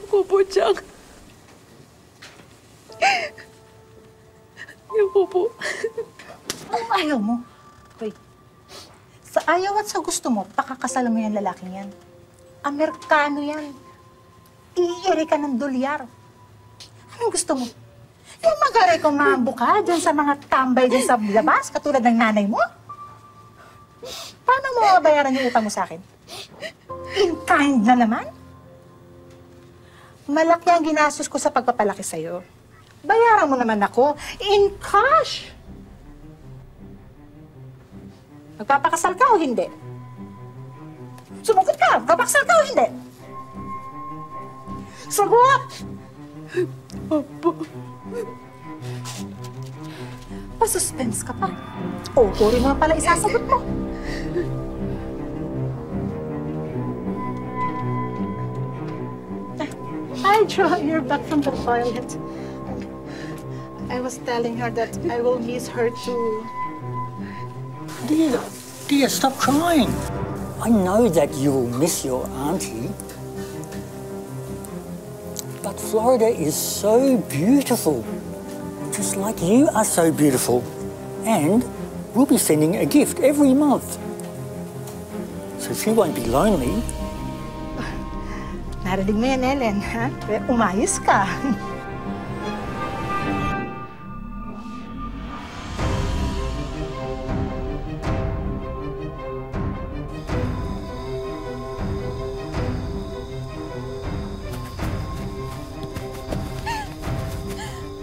Opo, Jack. Ayoko po. Anong ayaw mo? Hoy, sa ayaw at sa gusto mo, pakakasalan mo yung lalaking yan. Amerikano yan. Iiri ka ng dolyar. Anong gusto mo? Yung mag-arekomando ka dyan sa mga tambay dyan sa labas, katulad ng nanay mo? Paano mo mabayaran yung utang mo sa akin? In kind na naman? Malaki ang ginastos ko sa pagpapalaki sa'yo. Bayaran mo naman ako in cash. Magpapakasal ka o hindi? Sumagot ka! Magpapakasal ka o hindi? Sagot! Opo. Pa-suspense ka pa. O, uri mo pala isasagot mo. Hi, Jo. You're back from the toilet. I was telling her that I will miss her too. Dear, stop crying. I know that you will miss your auntie. But Florida is so beautiful. Just like you are so beautiful. And we'll be sending a gift every month. So she won't be lonely. Narinig mo yan, Ellen, ha? Umayos ka.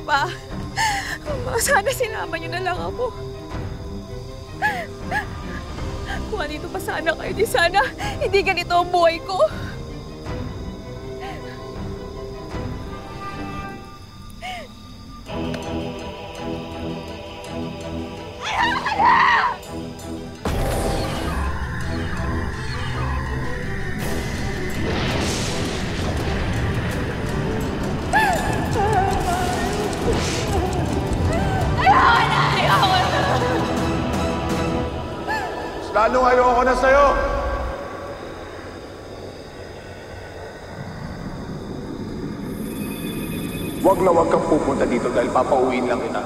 Pa, sana sinama niyo na lang ako. Kung andito pa sana kayo, di sana hindi ganito ang buhay ko. Lalong ayoko na sa'yo! Huwag na huwag kang pupunta dito dahil papauwiin lang kita.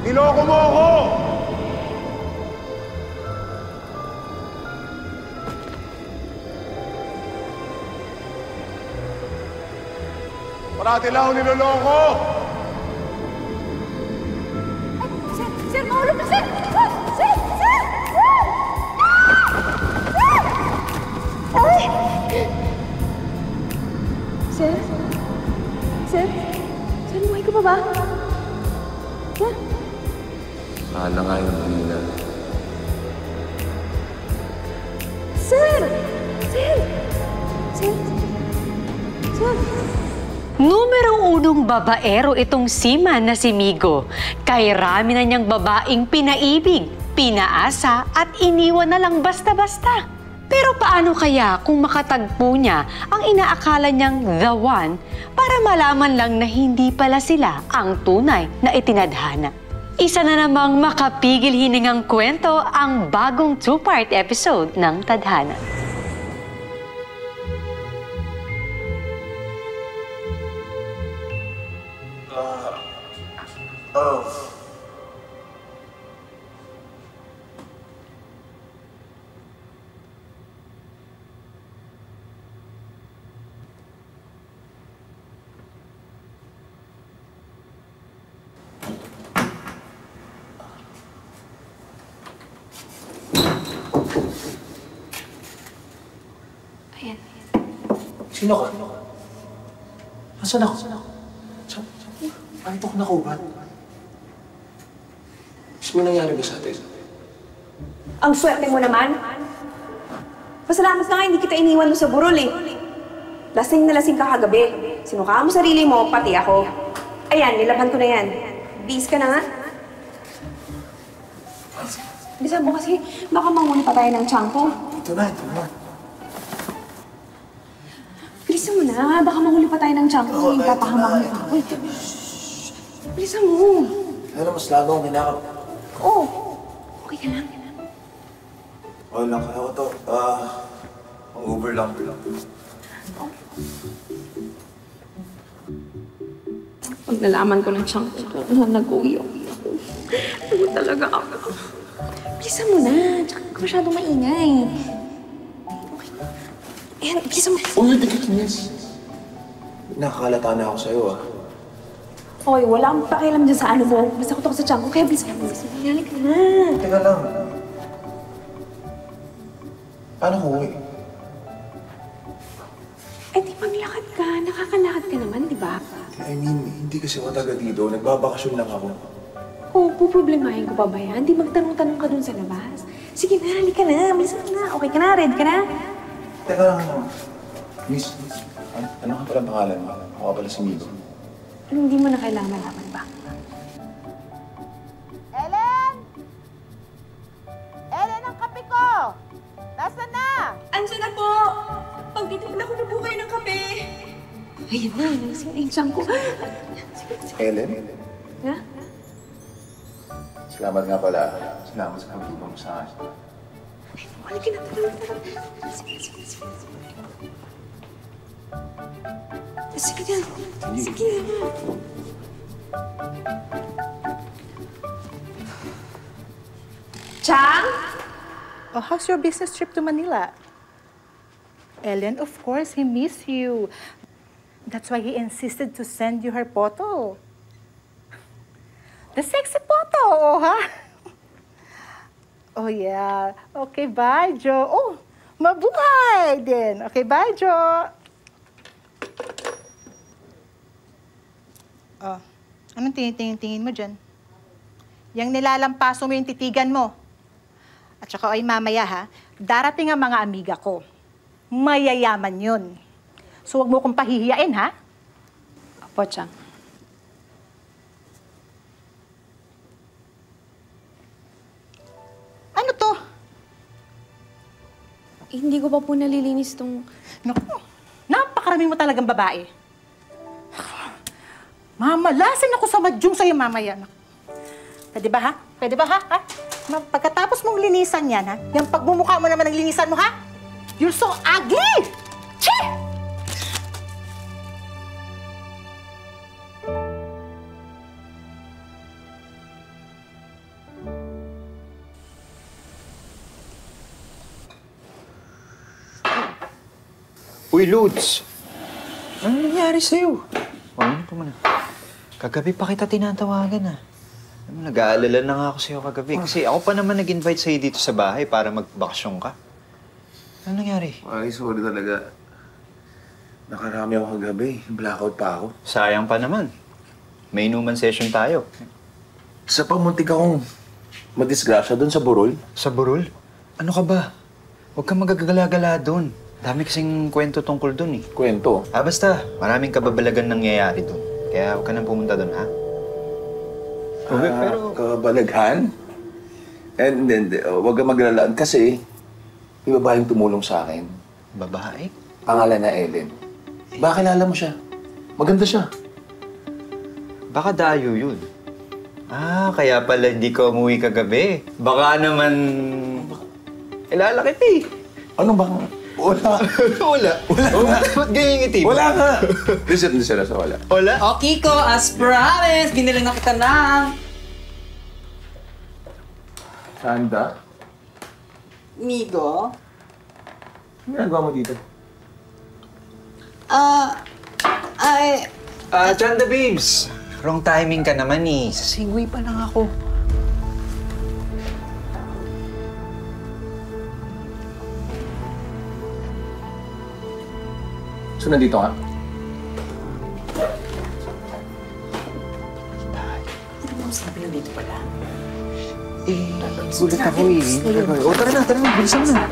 Niloko mo ako! Parati lang ako niloloko! Sir, mahulog na, sir! Sir! Sir! Ay! Sir? Sir? Sir, buhay ka pa ba? Sir? Sana nga yung hila. Sir! Sir! Sir? Sir? Numero unong babaero itong seaman na si Migo. Kay rami na niyang babaeng pinaibig, pinaasa at iniwan na lang basta-basta. Pero paano kaya kung makatagpo niya ang inaakala niyang the one para malaman lang na hindi pala sila ang tunay na itinadhana? Isa na namang makapigil hiningang kwento ang bagong 2-part episode ng Tadhana. Ayan. Sino ka? Nasaan ako? Bakit ako nakubat? Gusto mo nangyari ba sa atin? Ang swerte mo naman. Pasalamat na nga hindi kita iniwan mo sa burol eh. Lasing na lasing ka kagabi. Sinukaan mo sarili mo, pati ako. Ayan, nilaban ko na yan. Bis ka na nga. Bilisan mo kasi, baka manguni pa tayo ng tiyan ko. Ito na. Bilisan mo na, baka manguli pa tayo ng tiyan ko. Papahamak mo pa ako. Bilisan mo. Pero mas lalo ang hinakap. Oo. Okay ka lang. lang kaya ko to. Ang Uber lang. Pag nalaman ko ng tiyang ko, nag-uwi ako. Pagod talaga ako. Bilisan mo na. Tsaka ka masyadong maingay. Okay. Ayan, bilisan mo. Uy, tigit, miss. Nakakalata na ako sa'yo, Hoy, wala akong pakialam dyan sa ano mo. Basta ko to sa tiyang ko. Kaya bilisan mo. Nangyari ka na. Teka lang. Paano ko uwi? Eh, di maglakad ka. Nakakalakad ka naman, di ba? I mean, hindi kasi ako taga dito. Nagbabakasyon lang ako. Oo, puproblemahin ko pa ba yan? Di magtanong-tanong ka dun sa labas. Sige na, halika na. Bilisan mo na. Okay ka na? Ready ka na? Teka lang, Miss, ano ka palang pangalan mo? Ako ka pala si Migo. Hindi mo na kailangan malaman ba? Ellen! Ellen, ang kape ko! Nasaan na? Andiyan na po! Pagtitimpla ko na po kayo ng kape. Ayun na, nalasing na yung tiyang ko. Ellen? Ha? Salamat nga pala. Salamat sa pagtulong mo sa akin. Halika na, sige. Sige na. Sige na. Chang? Oh, how's your business trip to Manila? Ellen, of course, he missed you. That's why he insisted to send you her photo. The sexy photo, oh, ha? Oh, yeah. Okay, bye, Joe. Oh, mabuhay din. Okay, bye, Joe. Oh, anong tingin mo dyan? Yang nilalampaso mo yung titigan mo. At saka ay mamaya, ha? Darating ang mga amiga ko. Mayayaman yun. So, huwag mo kong pahihiyain, ha? Opo, Chang. Ano to? Hindi ko pa po nalilinis tong... Naku, napakarami mo talagang babae. Mamalasin ako sa madyong sa'yo mamaya. Naku. Pwede ba, ha? Pwede ba, ha? Pagkatapos mong linisan yan, ha? Yung pagmumukha mo naman ng linisan mo, ha? You're so ugly! Chee! Uy, Lods! Ano nangyari sa'yo? Ano pa man? Kagabi pa kita tinatawagan, Nag-aalala na nga ako sa'yo kagabi. Kasi ako pa naman nag-invite sa'yo dito sa bahay para magbakasyon ka. Ano nangyari? Ay, sorry talaga. Nakarami ako kagabi. Blackout pa ako. Sayang pa naman. May inuman session tayo. Sa pamuntik akong madisgrasya doon sa Burol. Sa Burol? Ano ka ba? Huwag kang magagala-gala doon. Dami kasing kwento tungkol doon, Kwento? Basta. Maraming kababalagan nangyayari doon. Kaya huwag ka nang pumunta doon, ha? Pero... Kabalaghan? And then, huwag kang maglalaan kasi may babaeng tumulong sa akin. Babae? Pangalan na Ellen. Baka kilala mo siya. Maganda siya. Baka dayo yun. Kaya pala hindi ko umuwi kagabi. Baka naman... Ilala kita, Ano bang... Wala. Wala. Ba't ganyan yung itiba? Wala ka. Listen sila sa wala. Wala? O, Kiko, as promised, binili na kita ng... Sanda? Migo? Ano ginagawa mo dito? Chanda Babes. Wrong timing ka naman, Sa Segway pa lang ako. So, nandito ka? Sabi na dito pala. Gulat ako, O, tara na. Bilisan mo na.